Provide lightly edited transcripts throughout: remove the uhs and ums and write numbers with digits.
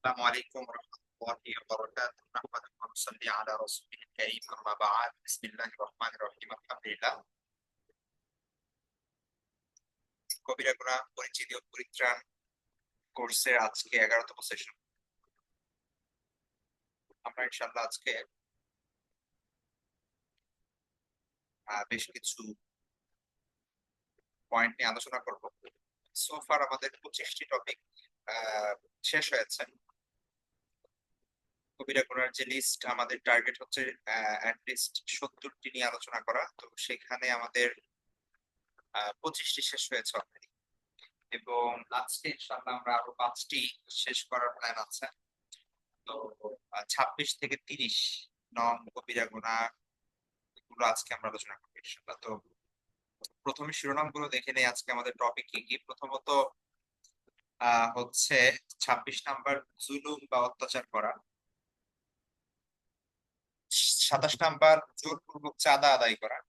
السلام عليكم ورحمة الله وبركاته. نحمده ونصلي على رسوله الكريم. أما بعد، بسم الله الرحمن الرحيم. الحمد لله. কবিরা গুনাহ পরিচিতি ও পরিত্রাণ কোর্সের আজকে 11তম সেশন। আমরা ইনশাআল্লাহ আজকে বেশ কিছু পয়েন্ট নিয়ে আলোচনা করব। সোফার আমাদের 25টি টপিক শেষ হয়েছে। কবিরা গুনার যে লিস্ট, আমাদের টার্গেট হচ্ছে অ্যাটলিস্ট 70টি নিয়ে আলোচনা করা। তো সেখানে আমাদের 25টি শেষ হয়েছে অলরেডি, এবং আজকে ইনশাআল্লাহ আমরা আরো 5টি শেষ করার প্ল্যান আছে। তো 26 থেকে 30 নং কবিরা গুনাহ গুলো আজকে আমরা আলোচনা করবো ইনশাআল্লাহ। তো প্রথমে শিরোনাম গুলো দেখে নেই আজকে আমাদের টপিক কি কি। প্রথমত হচ্ছে 26 নাম্বার জুলুম বা অত্যাচার করা। 27 নাম্বার জোরপূর্বক চাঁদা আদায় করা।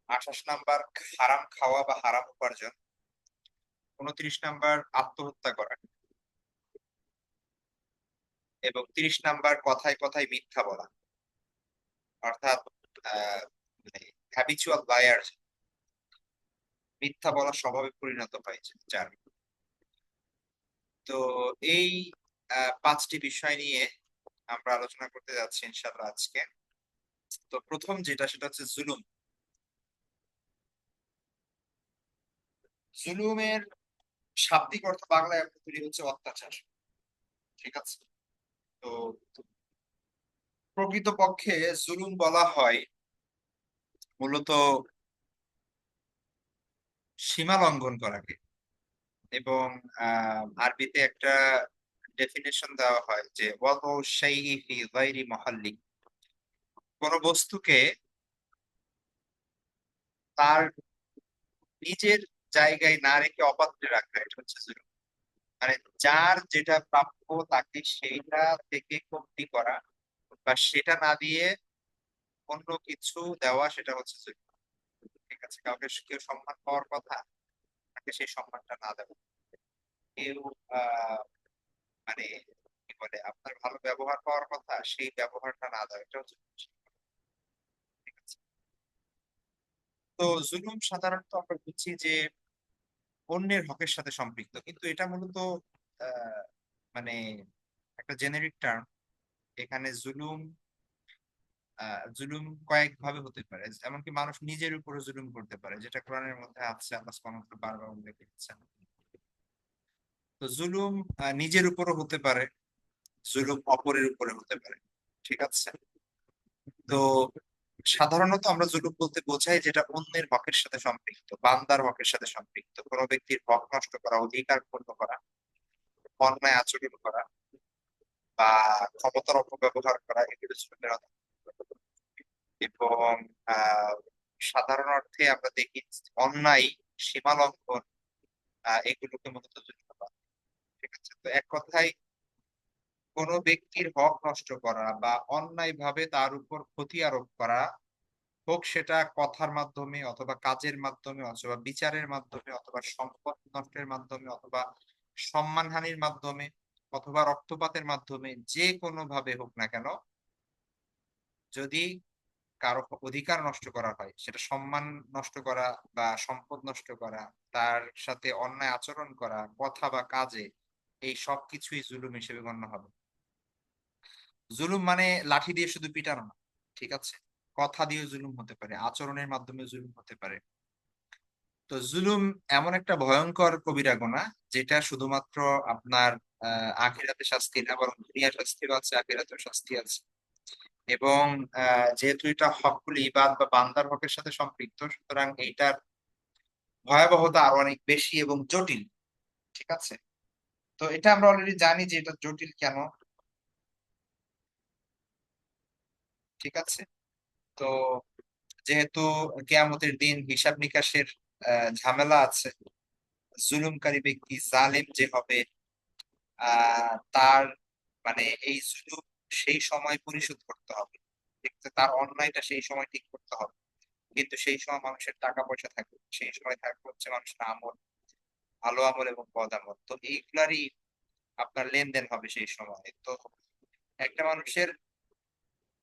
28 নাম্বার হারাম খাওয়া বা হারাম উপার্জন। 29 নাম্বার আত্মহত্যা করা। এবং 30 নাম্বার কথায় কথায় মিথ্যা বলা, অর্থাৎ হ্যাবিচুয়াল লায়ার, মিথ্যা বলা স্বভাবে পরিণত হয়েছে যার। তো এই 5টি বিষয় নিয়ে আমরা আলোচনা করতে যাচ্ছি ইনশাআল্লাহ আজকে। তো প্রথম যেটা, সেটা হচ্ছে জুলুম। জুলুমের শাব্দিক অর্থ বাংলায় তৈরি হচ্ছে অত্যাচার। ঠিক আছে। তো প্রকৃতপক্ষে জুলুম বলা হয় মূলত সীমা লঙ্ঘন করাকে। এবং আরবিতে একটা ডেফিনেশন দেওয়া হয় যে ওয়াদউ শাইই ফি গায়রি মাহাল্লি, কোন বস্তুকে তার নিজের জায়গায় না রেখে অপাত্রে রাখা, এটা হচ্ছে জুলুম। মানে যার যেটা প্রাপ্য তাকে সেইটা থেকে কমতি করা বা সেটা না দিয়ে অন্য কিছু দেওয়া, সেটা হচ্ছে জুলুম। ঠিক আছে। কাউকে কেউ সম্মান পাওয়ার কথা, তাকে সেই সম্মানটা না দেওয়া। কেউ আহ মানে কি বলে, আপনার ভালো ব্যবহার পাওয়ার কথা, সেই ব্যবহারটা না দেওয়া, এটা হচ্ছে জুলুম। ঠিক আছে। তো জুলুম সাধারণত আমরা বুঝছি যে অন্যের হকের সাথে সম্পৃক্ত, কিন্তু এটা মূলত আহ মানে একটা জেনেরিক টার্ম। এখানে জুলুম কয়েক ভাবে হতে পারে। এমনকি মানুষ নিজের উপরে জুলুম করতে পারে, যেটা কোরআনের মধ্যে আছে, আল্লাহ সুবহানাহু ওয়া তাআলা বারবার উল্লেখ করেছেন। তো জুলুম নিজের উপরও হতে পারে, জুলুম অপরের উপরে হতে পারে। ঠিক আছে। তো সাধারণত আমরা জুলুম বলতে বোঝাই যেটা অন্যের হকের সাথে সম্পৃক্ত, বান্দার হকের সাথে সম্পৃক্ত। কোনো ব্যক্তির হক নষ্ট করা, অধিকার ক্ষুণ্ণ করা, অন্যায় আচরণ করা বা ক্ষমতার অপব্যবহার করা, এগুলো জুলুমের অন্তর্ভুক্ত। এবং আহ সাধারণ অর্থে আমরা দেখি অন্যায়, সীমা লঙ্ঘন, এগুলোকে মূলত জুলুম বলা হয়। ঠিক আছে। তো এক কথায় কোনো ব্যক্তির হক নষ্ট করা বা অন্যায় ভাবে তার উপর ক্ষতি আরোপ করা, হোক সেটা কথার মাধ্যমে অথবা কাজের মাধ্যমে অথবা বিচারের মাধ্যমে অথবা সম্পদ নষ্টের মাধ্যমে অথবা সম্মানহানির মাধ্যমে অথবা রক্তপাতের মাধ্যমে, যে কোনো ভাবে হোক না কেন, যদি কারো অধিকার নষ্ট করা হয়, সেটা সম্মান নষ্ট করা বা সম্পদ নষ্ট করা, তার সাথে অন্যায় আচরণ করা কথা বা কাজে, এই সব কিছুই জুলুম হিসেবে গণ্য হবে। জুলুম মানে লাঠি দিয়ে শুধু পিটানো না। ঠিক আছে। কথা দিয়ে জুলুম হতে পারে, আচরণের মাধ্যমে জুলুম হতে পারে। তো জুলুম এমন একটা ভয়ঙ্কর কবিরা গুনাহ, যেটা শুধুমাত্র আপনার আখিরাতে শাস্তি না, বরং দুনিয়ার শাস্তিও আছে, আখিরাতেও শাস্তি আছে। এবং যেহেতু এটা হকুল ইবাদ বা বান্দার হকের সাথে সম্পৃক্ত, সুতরাং এইটার ভয়াবহতা আরো অনেক বেশি এবং জটিল। ঠিক আছে। তো এটা আমরা অলরেডি জানি যে এটা জটিল কেন। ঠিক আছে। তো যেহেতু কেয়ামতের দিন হিসাব নিকাশের ঝামেলা আছে, জুলুমকারী ব্যক্তি, জালেম যে হবে, তার মানে এই জুলুম সেই সময় পরিশোধ করতে হবে। ঠিক আছে? তার অন্যায়টা সেই সময় ঠিক করতে হবে। কিন্তু সেই সময় মানুষের টাকা পয়সা থাকবে, সেই সময় থাকবে হচ্ছে মানুষের আমল, ভালো আমল এবং বদ আমল। তো এইগুলারই আপনার লেনদেন হবে সেই সময়। তো একটা মানুষের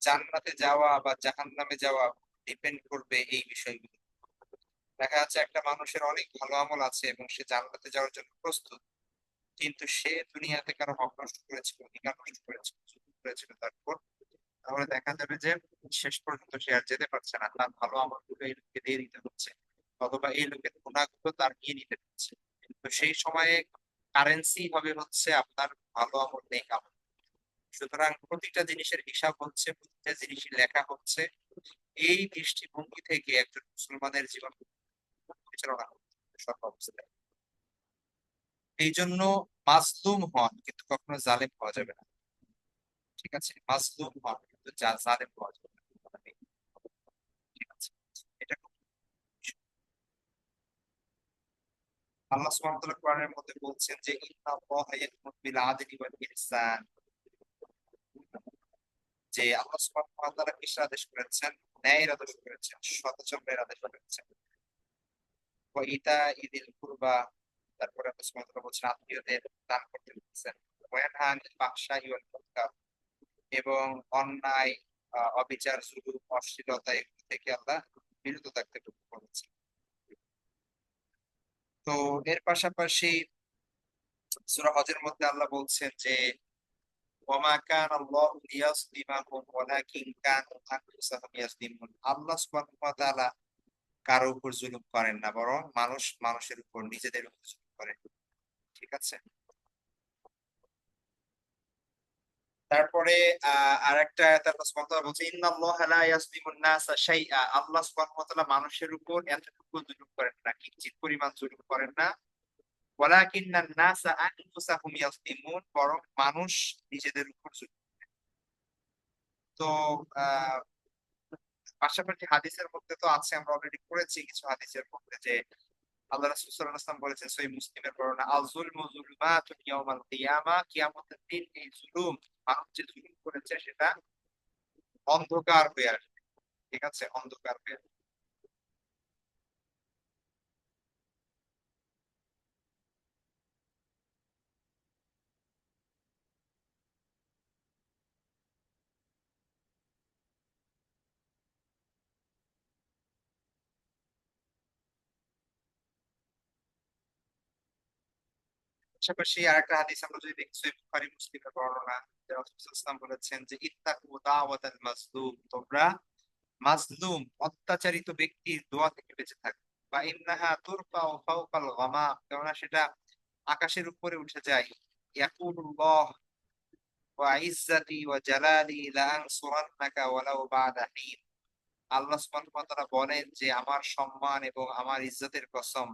জান্নাতে যাওয়া বা জাহান্নামে যাওয়া ডিপেন্ড করবে এই বিষয়গুলো। দেখা যাচ্ছে একটা মানুষের অনেক ভালো আমল আছে এবং সে জান্নাতে যাওয়ার জন্য প্রস্তুত, কিন্তু সে দুনিয়াতে কারো হক নষ্ট করেছিল, অধিকার নষ্ট করেছিল, জুলুম করেছিল তার উপর, তাহলে দেখা যাবে যে শেষ পর্যন্ত সে আর যেতে পারছে না, তার ভালো আমলগুলো এই লোককে দিয়ে দিতে হচ্ছে, অথবা এই লোকের গুণাগুলো তার নিয়ে নিতে হচ্ছে। তো সেই সময়ে কারেন্সি হবে হচ্ছে আপনার ভালো আমল নেই আমল। সুতরাং প্রতিটা জিনিসের হিসাব হচ্ছে, প্রতিটা জিনিসই লেখা হচ্ছে। এই দৃষ্টিভঙ্গি থেকে একজন মুসলমানের জীবন পরিচালনা করতে হবে সর্ব অবস্থায়। এই জন্য মাসলুম হন, কিন্তু কখনো জালেম হওয়া যাবে না। ঠিক আছে, মাসলুম হন কিন্তু জালেম হওয়া যাবে না। ঠিক আছে, এটা খুব। আল্লাহ সুবহানাহু ওয়া তাআলা কোরআনের মধ্যে বলছেন যে ইন্নাল্লাহা ইয়া'মুরু বিল আদলি ওয়াল ইহসান, যে আল্লাহ সুবহানাহু ওয়া তাআলা কিসের আদেশ করেছেন? ন্যায়ের আদেশ করেছেন, সদাচরণের আদেশ করেছেন। ওয়া ইতাইযিল কুরবা, তারপরে আল্লাহ সুবহানাহু ওয়া তাআলা বলছেন আত্মীয়দের দান করতে বলছেন। ওয়া ইয়ানহা আনিল ফাহশাই ওয়াল মুনকার, এবং অন্যায়, অবিচার, জুলুম, অশ্লীলতা এগুলো থেকে আল্লাহ বিরত থাকতে বলেছেন। তো এর পাশাপাশি সূরা হজের মধ্যে আল্লাহ বলছেন যে ওয়ামা কানা আল্লাহু লিয়াযলিমাহুম ওয়ালাকিন কানু আনফুসাহুম ইয়াযলিমুন, আল্লাহ সুবহানাহু ওয়া তাআলা কারো উপর জুলুম করেন না, বরং মানুষ মানুষের উপর নিজেদের উপর জুলুম করে। ঠিক আছে। তারপরে আরেকটা আয়াতে আল্লাহ সুবহানাহু ওয়া তাআলা বলছে ইন্নাল্লাহা লা ইয়াযলিমুন নাসা শাইআ, আল্লাহ সুবহানাহু ওয়া তাআলা মানুষের উপর এতটুকু জুলুম করেন না, কিঞ্চিত পরিমাণ জুলুম করেন না। ওয়ালাকিন্নান নাসা আনফুসাহুম ইয়াযলিমুন, বরং মানুষ নিজেদের উপর জুলুম। তো আহ পাশাপাশি হাদিসের মধ্যে তো আছে, আমরা অলরেডি পড়েছি কিছু হাদিসের মধ্যে, যে আল্লাহ রাসূল সাল্লাল্লাহু আলাইহি ওয়াসাল্লাম বলেছেন সহিহ মুসলিমের বর্ণনা, আল যুলমু যুলমাতুন ইয়াউমাল কিয়ামা, কিয়ামতের দিন এই জুলুম, মানুষ যে জুলুম করেছে সেটা অন্ধকার হয়ে আসবে। ঠিক আছে, অন্ধকার হয়ে আসবে। পাশাপাশি আরেকটা হাদিস আমরা যদি দেখি সহিহ বুখারী মুসলিমের বর্ণনা, যে রাসূল সাল্লাল্লাহু আলাইহি ওয়াসাল্লাম বলেছেন যে ইত্তাকু দাওয়াতাল মাজলুম, তোমরা মাজলুম অত্যাচারিত ব্যক্তির দোয়া থেকে বেঁচে থাকো। বা ইন্নাহা তুরফাউ ফাওকাল গামাম, কেননা সেটা আকাশের উপরে উঠে যায়। ইয়াকুলুল্লাহ ওয়া ইজ্জাতি ওয়া জালালি লা আনসুরান্নাকা ওয়ালাউ বা'দা হিন, আল্লাহ সুবহানাহু ওয়া তাআলা বলেন যে আমার সম্মান এবং আমার ইজ্জতের কসম,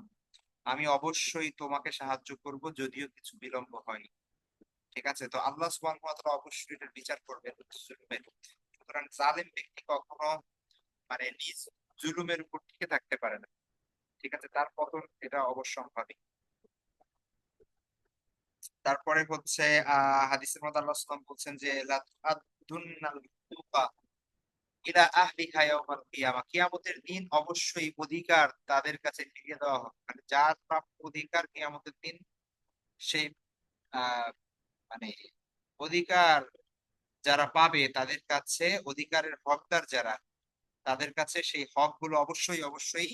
আমি অবশ্যই তোমাকে সাহায্য করব যদিও কিছু বিলম্ব হয়। ঠিক আছে, তো আল্লাহ সুবহানাহু ওয়া তাআলা অবশ্যই এটার বিচার করবেন জুলুমের। সুতরাং জালেম ব্যক্তি কখনো মানে নিজ জুলুমের উপর টিকে থাকতে পারে না। ঠিক আছে, তার পতন এটা অবশ্যম্ভাবী। তারপরে হচ্ছে হাদিসের মধ্যে আল্লাহ সাল্লাম বলছেন যে লা তুআদ্দুন্নাল হুকুকা ইলা আহলিহা ইয়াওমাল কিয়ামা, কিয়ামতের দিন অবশ্যই অধিকার তাদের কাছে ফিরিয়ে দেওয়া হবে, মানে যার প্রাপ্য অধিকার কিয়ামতের দিন সেই আহ মানে অধিকার যারা পাবে তাদের কাছে, অধিকারের হকদার যারা, তাদের কাছে সেই হক গুলো অবশ্যই অবশ্যই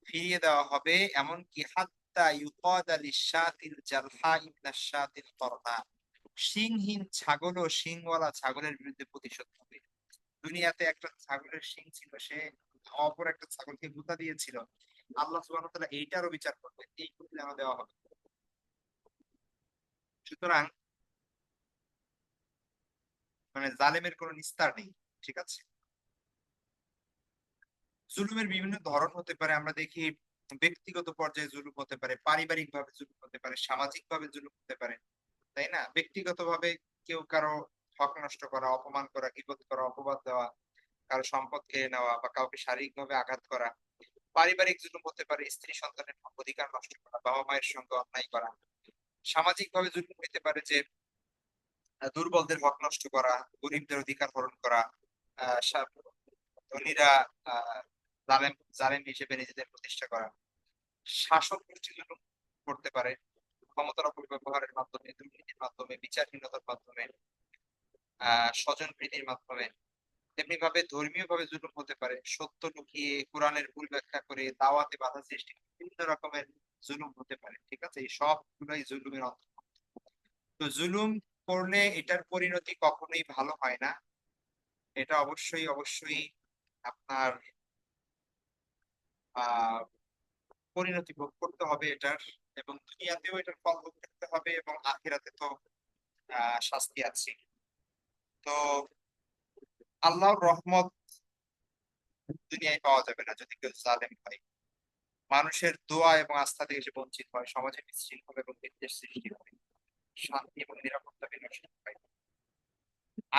ফিরিয়ে দেওয়া হবে। এমনকি হাত্তা ইউকাদা লিশাতিল জালহা ইবনা শাতিল করহা, শিংহীন ছাগল ও শিংওয়ালা ছাগলের বিরুদ্ধে প্রতিশোধ হবে। দুনিয়াতে একটা ছাগলের শিং ছিল, সে অপর একটা ছাগলকে গুতা দিয়েছিল, আল্লাহ সুবহানাহু ওয়া তাআলা এইটারও বিচার করবেন, এই প্রতিদানও দেওয়া হবে। সুতরাং মানে জালেমের কোনো নিস্তার নেই। ঠিক আছে, জুলুমের বিভিন্ন ধরন হতে পারে, আমরা দেখি ব্যক্তিগত পর্যায়ে জুলুম হতে পারে, পারিবারিক ভাবে জুলুম হতে পারে, সামাজিক ভাবে জুলুম হতে পারে। তাই না? ব্যক্তিগত ভাবে কেউ কারো হক নষ্ট করা, অপমান করা, গীবত করা, অপবাদ দেওয়া, কারো সম্পদ কেড়ে নেওয়া, বা কাউকে শারীরিক ভাবে আঘাত করা। পারিবারিক জুলুম হতে পারে স্ত্রী সন্তানের অধিকার নষ্ট করা, বাবা মায়ের সঙ্গে অন্যায় করা। সামাজিক ভাবে জুলুম হতে পারে যে দুর্বলদের হক নষ্ট করা, গরিবদের অধিকার হরণ করা, ধনীরা আহ জালেম জালেম হিসেবে নিজেদের প্রতিষ্ঠা করা। শাসক গোষ্ঠী জুলুম করতে পারে ক্ষমতার অপব্যবহারের মাধ্যমে, দুর্নীতি মাধ্যমে, বিচারহীনতার মাধ্যমে, স্বজন প্রীতির মাধ্যমে। তেমনি ভাবে ধর্মীয় ভাবে জুলুম হতে পারে, সত্য লুকিয়ে, কোরআনের ভুল ব্যাখ্যা করে, দাওয়াতে বাধা সৃষ্টি করে, বিভিন্ন রকমের জুলুম হতে পারে। ঠিক আছে, এই সবগুলোই জুলুমের অন্তর্ভুক্ত। তো জুলুম করলে এটার পরিণতি কখনোই ভালো হয় না। এটা অবশ্যই অবশ্যই আপনার আহ পরিণতি ভোগ করতে হবে এটার, এবং দুনিয়াতেও এটার ফল ভোগ করতে হবে, এবং আখিরাতে তো শাস্তি আছে। তো আল্লাহর রহমত দুনিয়ায় পাওয়া যাবে না যদি কেউ জালেম হয়। মানুষের দোয়া এবং আস্থা থেকে সে বঞ্চিত হয়, সমাজে বিশৃঙ্খলা এবং বিদ্বেষ সৃষ্টি হয়, শান্তি এবং নিরাপত্তা বিনষ্ট হয়।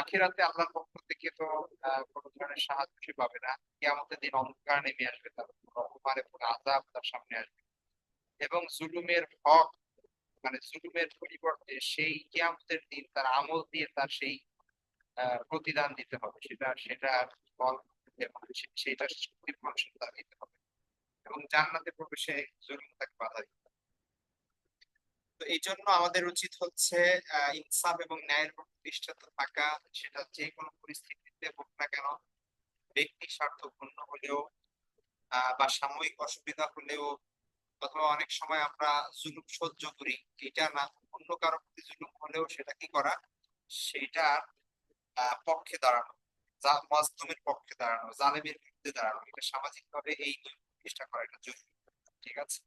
আখিরাতে আল্লাহর পক্ষ থেকে তো কোনো ধরনের সাহায্য সে পাবে না। কিয়ামতের দিন অন্ধকার নেমে আসবে, তার উপর অপমান এবং আযাব তার সামনে আসবে, এবং জুলুমের হক, মানে জুলুমের পরিবর্তে সেই কিয়ামতের দিন তার আমল দিয়ে তার সেই প্রতিদান দিতে হবে, সেটা সেটা ফল এবং সেটা মানুষের তার দিতে হবে, এবং জান্নাতে প্রবেশে জুলুম তাকে বাধা দিতে হবে। তো এই জন্য আমাদের উচিত হচ্ছে ইনসাফ এবং ন্যায়ের উপর প্রতিষ্ঠিত থাকা, সেটা যে কোনো পরিস্থিতিতে হোক না কেন। ব্যক্তি স্বার্থ ক্ষুণ্ণ হলেও বা সাময়িক অসুবিধা হলেও, অথবা অনেক সময় আমরা জুলুম সহ্য করি, এটা না, অন্য কারো প্রতি জুলুম হলেও সেটা কি করা, সেটা পক্ষে দাঁড়ানো, যা মাজলুমের পক্ষে দাঁড়ানো, জালেমের বিরুদ্ধে দাঁড়ানো, এটা সামাজিক ভাবে এই চেষ্টা করা এটা জরুরি। ঠিক আছে।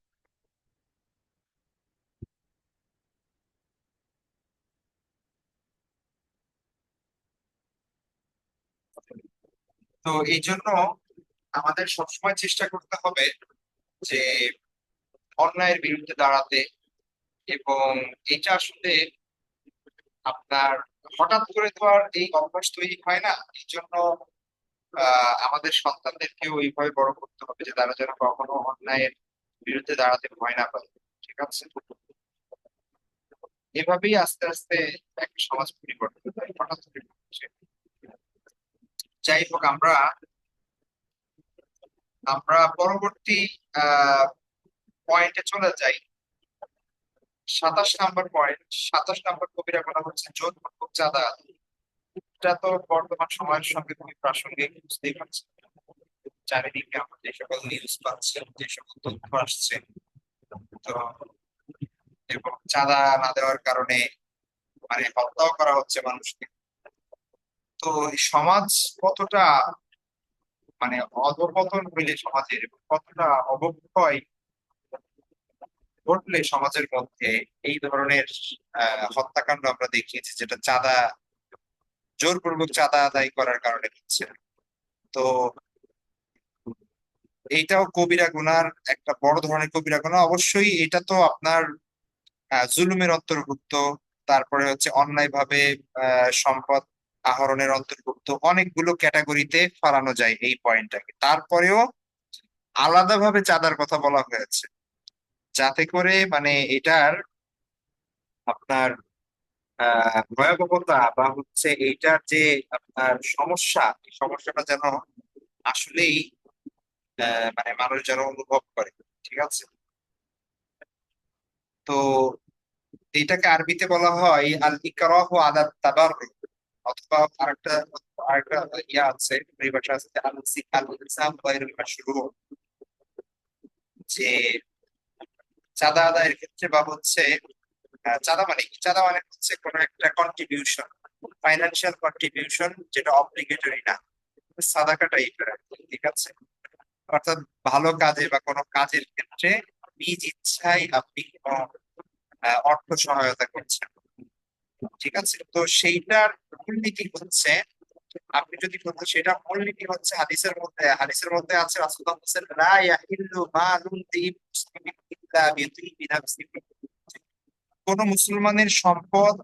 তো এই জন্য আমাদের সবসময় চেষ্টা করতে হবে যে অন্যায়ের বিরুদ্ধে দাঁড়াতে, এবং এটা আসলে আপনার হঠাৎ করে তো আর এই অভ্যাস তৈরি হয় না। এই জন্য আমাদের সন্তানদেরকেও ওইভাবে বড় করতে হবে যে তারা যেন কখনো অন্যায়ের বিরুদ্ধে দাঁড়াতে ভয় না পায়। ঠিক আছে, এভাবেই আস্তে আস্তে একটা সমাজ পরিবর্তন হয়, হঠাৎ করে হচ্ছে। যাই হোক, আমরা আমরা পরবর্তী আহ পয়েন্টে চলে যাই। 27 নম্বর পয়েন্ট, 27 নম্বর কবিরা বলা হচ্ছে জোরপূর্বক চাঁদা আদায়। এটা তো বর্তমান সময়ের সঙ্গে খুবই প্রাসঙ্গিক, বুঝতেই পারছেন। চারিদিকে আমরা যে সকল নিউজ পাচ্ছি, যে সকল তথ্য আসছে, তো এবং চাঁদা না দেওয়ার কারণে মানে হত্যাও করা হচ্ছে মানুষকে। তো এই সমাজ কতটা মানে অধঃপতন হইলে সমাজের, এবং কতটা অবক্ষয় ঘটলে সমাজের মধ্যে এই ধরনের হত্যাকাণ্ড আমরা দেখিয়েছি, যেটা জোরপূর্বক চাঁদা আদায় করার কারণে হচ্ছে। তো এইটাও কবিরা গুনার একটা বড় ধরনের কবিরা গুনাহ। অবশ্যই এটা তো আপনার জুলুমের অন্তর্ভুক্ত, তারপরে হচ্ছে অন্যায় ভাবে সম্পদ আহরণের অন্তর্ভুক্ত, অনেকগুলো ক্যাটাগরিতে ফালানো যায় এই পয়েন্টটাকে। তারপরেও আলাদাভাবে চাঁদার কথা বলা হয়েছে, যাতে করে মানে এটার আপনার ভয়াবহতা বা হচ্ছে এইটার যে আপনার সমস্যা, এই সমস্যাটা যেন আসলেই মানে মানুষ যেন অনুভব করে। ঠিক আছে। তো এটাকে আরবিতে বলা হয় আল ইকরাহ আলা তাবাররুক, অথবা আরেকটা আরেকটা ইয়া আছে, পরিভাষা আছে আল ইলজাম গায়রুল মাশরু, যে চাঁদা আদায়ের ক্ষেত্রে বা হচ্ছে চাঁদা মানে কি, চাঁদা মানে হচ্ছে কোনো একটা কন্ট্রিবিউশন, ফাইন্যান্সিয়াল কন্ট্রিবিউশন, যেটা অব্লিগেটরি না, সাদাকা টাইপের আর কি। ঠিক আছে, অর্থাৎ ভালো কাজে বা কোনো কাজের ক্ষেত্রে নিজ ইচ্ছায় আপনি কোনো অর্থ সহায়তা করছেন। ঠিক আছে, তো সেইটার মূলনীতি হচ্ছে, আপনি যদি বলতে, সেটা মূলনীতি হচ্ছে হাদিসের মধ্যে আছে, রাসূলুল্লাহ বলেছেন লা ইয়াহিল্লু মালুন লিমুসলিমিন ইল্লা বিনাফসিহি। কোন মুসলমানের সম্পদ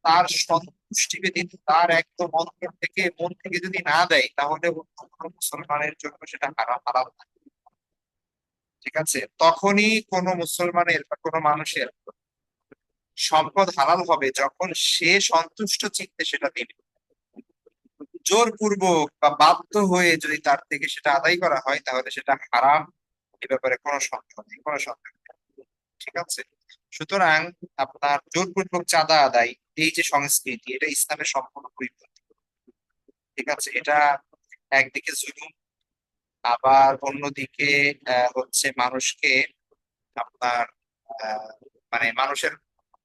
তার সন্তুষ্টি ব্যতীত, তার একদম অন্তর থেকে, মন থেকে যদি না দেয়, তাহলে অন্য কোনো মুসলমানের জন্য সেটা হারাম হালাল না। ঠিক আছে, তখনই কোনো মুসলমানের বা কোনো মানুষের সম্পদ হালাল হবে যখন সে সন্তুষ্ট চিত্তে সেটা দিবে। জোরপূর্বক বা বাধ্য হয়ে যদি তার থেকে সেটা আদায় করা হয়, তাহলে সেটা হারাম। এ ব্যাপারে কোনো সন্দেহ নেই, কোনো সন্দেহ নেই। ঠিক আছে, সুতরাং আপনার জোরপূর্বক চাঁদা আদায়, এই যে সংস্কৃতি, এটা ইসলামের সম্পূর্ণ পরিপন্থী। ঠিক আছে, এটা একদিকে জুলুম, আবার অন্যদিকে হচ্ছে মানুষকে আপনার আহ, মানে মানুষের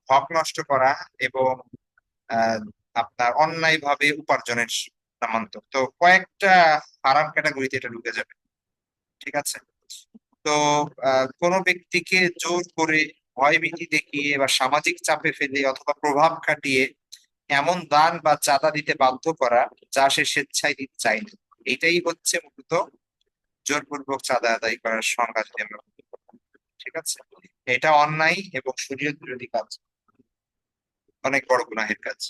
হক নষ্ট করা এবং আহ, আপনার অন্যায় ভাবে উপার্জনের নামান্তর। তো কয়েকটা হারাম ক্যাটাগরিতে এটা ঢুকে যাবে। ঠিক আছে। তো কোনো ব্যক্তিকে জোর করে, ভয়ভীতি দেখিয়ে বা সামাজিক চাপে ফেলে অথবা প্রভাব খাটিয়ে এমন দান বা চাঁদা দিতে বাধ্য করা যা সে স্বেচ্ছায় দিতে চায়নি, এটাই হচ্ছে মূলত জোরপূর্বক চাঁদা আদায় করার সংজ্ঞা যদি আমরা বলি। ঠিক আছে, এটা অন্যায় এবং শরীয়ত বিরোধী কাজ, অনেক বড় গুনাহের কাজ।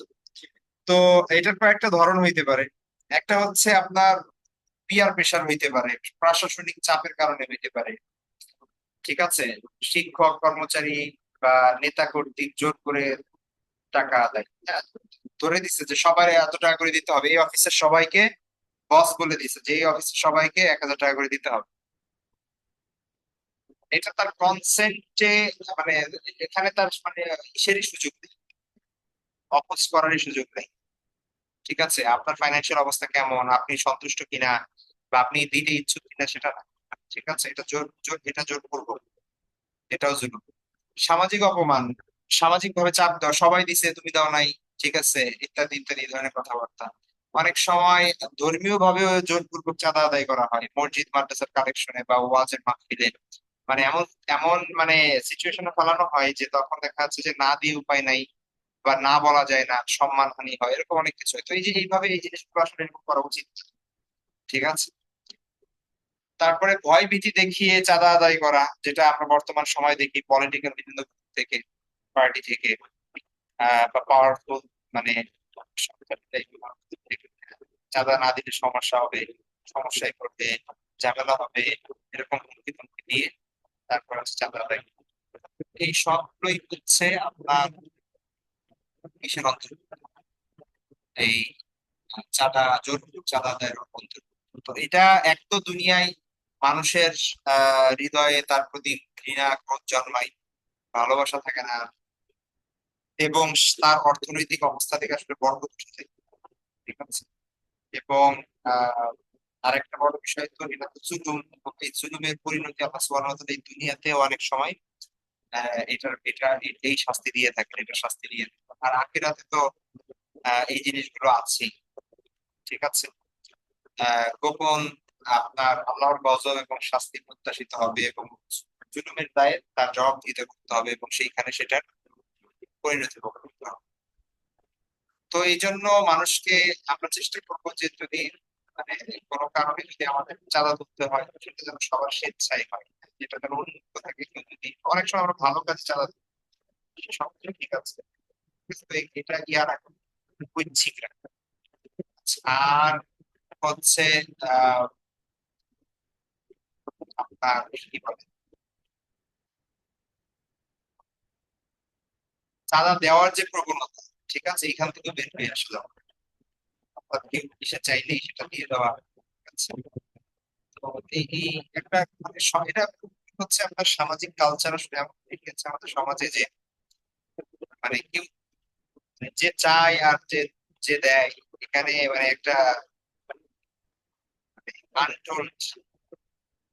তো এটার কয়েকটা ধরন হইতে পারে। একটা হচ্ছে আপনার পিয়ার প্রেসার হইতে পারে, প্রশাসনিক চাপের কারণে হইতে পারে। ঠিক আছে, শিক্ষক কর্মচারী বা নেতা কর্তৃক জোর করে টাকা আদায়। হ্যাঁ, ধরে দিচ্ছে যে সবাই এত টাকা করে দিতে হবে, এই অফিসের সবাইকে বস বলে দিচ্ছে যে এই অফিসের সবাইকে 1,000 টাকা করে দিতে হবে। এটা তার কনসেন্টে, মানে এখানে তার মানে ইসেরই সুযোগ নেই, অপোজ করারই সুযোগ নেই। ঠিক আছে, আপনার ফাইন্যান্সিয়াল অবস্থা কেমন, আপনি সন্তুষ্ট কিনা, বা আপনি দিতে ইচ্ছুক কিনা সেটা না। ঠিক আছে, এটা জোর জোর, এটা জোর করবো, এটাও জুলুম। সামাজিক অপমান, সামাজিক ভাবে চাপ দেওয়া, সবাই দিছে তুমি দাও নাই, ঠিক আছে, ইত্যাদি ইত্যাদি এই ধরনের কথাবার্তা। অনেক সময় ধর্মীয় ভাবে জোরপূর্বক চাঁদা আদায় করা হয় মসজিদ মাদ্রাসার কালেকশনে বা ওয়াজের মাহফিলে। মানে এমন এমন মানে সিচুয়েশনে ফেলানো হয় যে তখন দেখা যাচ্ছে যে না দিয়ে উপায় নাই, বা না বলা যায় না, সম্মানহানি হয়, এরকম অনেক কিছু হয়। তো এই যে এইভাবে এই জিনিসগুলো আসলে এরকম করা উচিত না। ঠিক আছে। তারপরে ভয় ভীতি দেখিয়ে চাঁদা আদায় করা, যেটা আমরা বর্তমান সময় দেখি পলিটিক্যাল বিভিন্ন group থেকে, পার্টি থেকে, বা পাওয়ারফুল মানে সরকার থেকে, চাঁদা না দিলে সমস্যা হবে, সমস্যায় পড়বে, ঝামেলা হবে, এরকম হুমকি ধমকি দিয়ে তারপর হচ্ছে চাঁদা আদায়। এই সবগুলোই হচ্ছে আপনার কিসের অন্তর্ভুক্ত, এই চাঁদা, জোরপূর্বক চাঁদা আদায়ের অন্তর্ভুক্ত। তো এটা এক তো দুনিয়ায় মানুষের হৃদয়ে তার প্রতি ঘৃণা ক্রোধ জন্মায়, ভালোবাসা থাকে না, এবং তার অর্থনৈতিক অবস্থা থেকে আসলে বরকত উঠে যায়। ঠিক আছে। এবং আহ আরেকটা বড় বিষয় তো এটা তো জুলুম, এবং এই জুলুমের পরিণতি আল্লাহ সুবহানাহু ওয়া তাআলা এই দুনিয়াতেও অনেক সময় এই শাস্তি দিয়ে থাকেন, এটা শাস্তি দিয়ে থাকেন। আর আখিরাতে তো এই জিনিসগুলো আছেই। ঠিক আছে। গোপন আপনার আল্লাহর গজব এবং শাস্তি প্রত্যাশিত হবে, এবং জুলুমের দায়ে তার জবাব দিতে করতে হবে, এবং সেইখানে সেটার পরিণতি ভোগ করতে হবে। তো এই জন্য মানুষকে আমরা চেষ্টা করবো যে যদি মানে কোনো কারণে যদি আমাদের চাঁদা তুলতে হয় সেটা যেন সবার স্বেচ্ছায় হয়, যেটা যেন উন্মুক্ত থাকে। কেউ যদি অনেক সময় আমরা ভালো কাজে চাঁদা দিই সবকিছু ঠিক আছে, কিন্তু এটা ইয়ার রাখা, ঐচ্ছিক রাখা। আর হচ্ছে আহ আপনার কি বলে, চাঁদা দেওয়ার যে প্রবণতা, ঠিক আছে, এখান থেকে বের হয়ে আসলে অর্থাৎ কেউ কিসে চাইলেই সেটা দিয়ে দেওয়া। ঠিক আছে। তো এই একটা মানে এটা হচ্ছে আপনার সামাজিক কালচার আসলে এমন হয়ে গেছে আমাদের সমাজে যে মানে কেউ মানে যে চায় আর যে যে দেয়, এখানে মানে একটা আনটোল্ড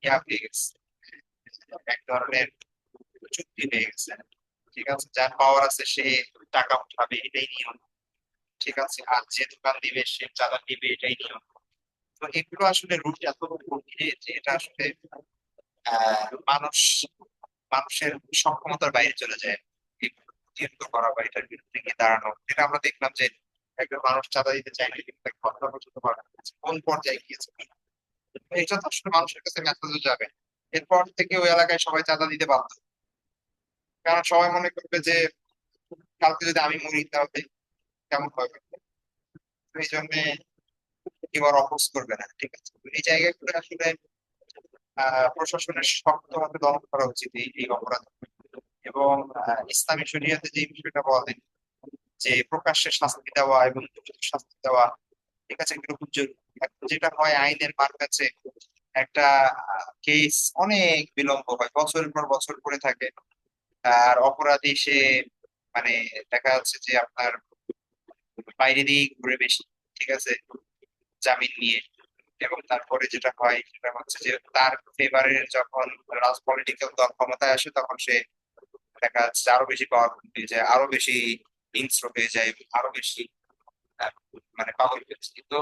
ইয়া হয়ে গেছে, এক ধরনের চুক্তি হয়ে গেছে। ঠিক আছে, যার পাওয়ার আছে সে টাকা উঠাবে, এটাই নিয়ম। ঠিক আছে, আর যে দোকান দিবে সে চাঁদা দিবে, এটাই নিয়ম। তো এগুলো আসলে রুট এত গভীরে যে এটা আসলে মানুষ মানুষের সক্ষমতার বাইরে চলে যায় এগুলো প্রতিহত করা বা এটার বিরুদ্ধে গিয়ে দাঁড়ানো। এটা আমরা দেখলাম যে একজন মানুষ চাঁদা দিতে চাইলে কিন্তু তাকে হত্যা পর্যন্ত করা হয়েছে। কোন পর্যায়ে গিয়েছে, তো এটা তো আসলে মানুষের কাছে মেসেজও যাবে। এরপর থেকে ওই এলাকায় সবাই চাঁদা দিতে বাধ্য, কারণ সবাই মনে করবে যে কালকে যদি আমি মরি তাহলে কেমন হবে। তো এই জন্য কেউ আর অপোজ করবে না। ঠিক আছে, তো এই জায়গাগুলো আসলে প্রশাসনের শক্তভাবে দমন করা উচিত এই অপরাধ। এবং ইসলামী শরিয়াতে যে বিষয়টা বলেন যে প্রকাশ্যে শাস্তি দেওয়া এবং উপযুক্ত শাস্তি দেওয়া, ঠিক আছে, এগুলো খুব জরুরি। এখন যেটা হয় আইনের মার কাছে একটা কেস অনেক বিলম্ব হয়, বছরের পর বছর পড়ে থাকে। আর অপরাধী সে মানে দেখা যাচ্ছে যে আপনার বাইরে দিয়ে ঘুরে বেশি, ঠিক আছে, জামিন নিয়ে। এবং তারপরে যেটা হয় সেটা হচ্ছে যে তার ফেভারের যখন পলিটিক্যাল দল ক্ষমতায় আসে তখন সে দেখা যাচ্ছে যে আরো বেশি পাওয়ারফুল হয়ে যায়, আরো বেশি হিংস্র হয়ে যায়, এবং আরো বেশি আহ, মানে পাগল হয়ে যায়। তো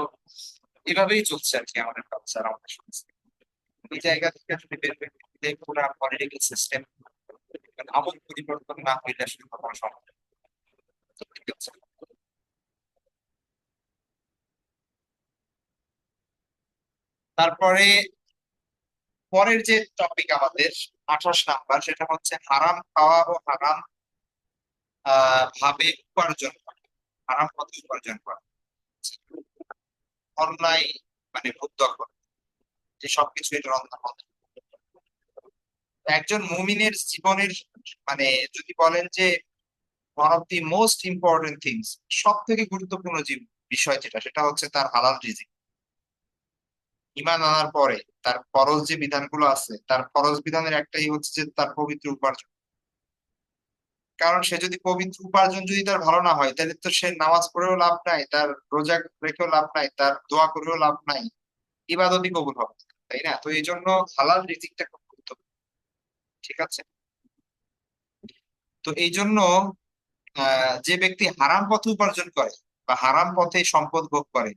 এভাবেই চলছে আর কি আমাদের কালচার, আমাদের সংস্কৃতি। এই জায়গা থেকে আসলে বের হয়ে পুরো পলিটিক্যাল সিস্টেম আমল পরিবর্তন না হইলে আসলে কখনো সম্ভব না। ঠিক আছে। তারপরে পরের যে টপিক আমাদের 28 নাম্বার, সেটা হচ্ছে হারাম খাওয়া ও হারাম ভাবে উপার্জন করা, হারাম পথে উপার্জন করা, অন্যায় মানে ভোগ দখল, যে সবকিছু এটার অন্তর্ভুক্ত। একজন মুমিনের জীবনের মানে যদি বলেন যে one of the most important things, সব থেকে গুরুত্বপূর্ণ যে বিষয় যেটা, সেটা হচ্ছে তার হালাল রিজিক। ঈমান আনার পরে তার ফরজ যে বিধানগুলো আছে, তার ফরজ বিধানের একটাই হচ্ছে যে তার পবিত্র উপার্জন। কারণ সে যদি পবিত্র উপার্জন যদি তার ভালো না হয়, তাহলে তো সে নামাজ পড়েও লাভ নাই, তার রোজা রেখেও লাভ নাই, তার দোয়া করেও লাভ নাই, ইবাদতই কবুল হবে না, তাই না? তো এই জন্য হালাল রিজিকটা খুব গুরুত্বপূর্ণ। ঠিক আছে। তো এই জন্য যে ব্যক্তি হারাম পথে উপার্জন করে বা হারাম পথে সম্পদ ভোগ করে,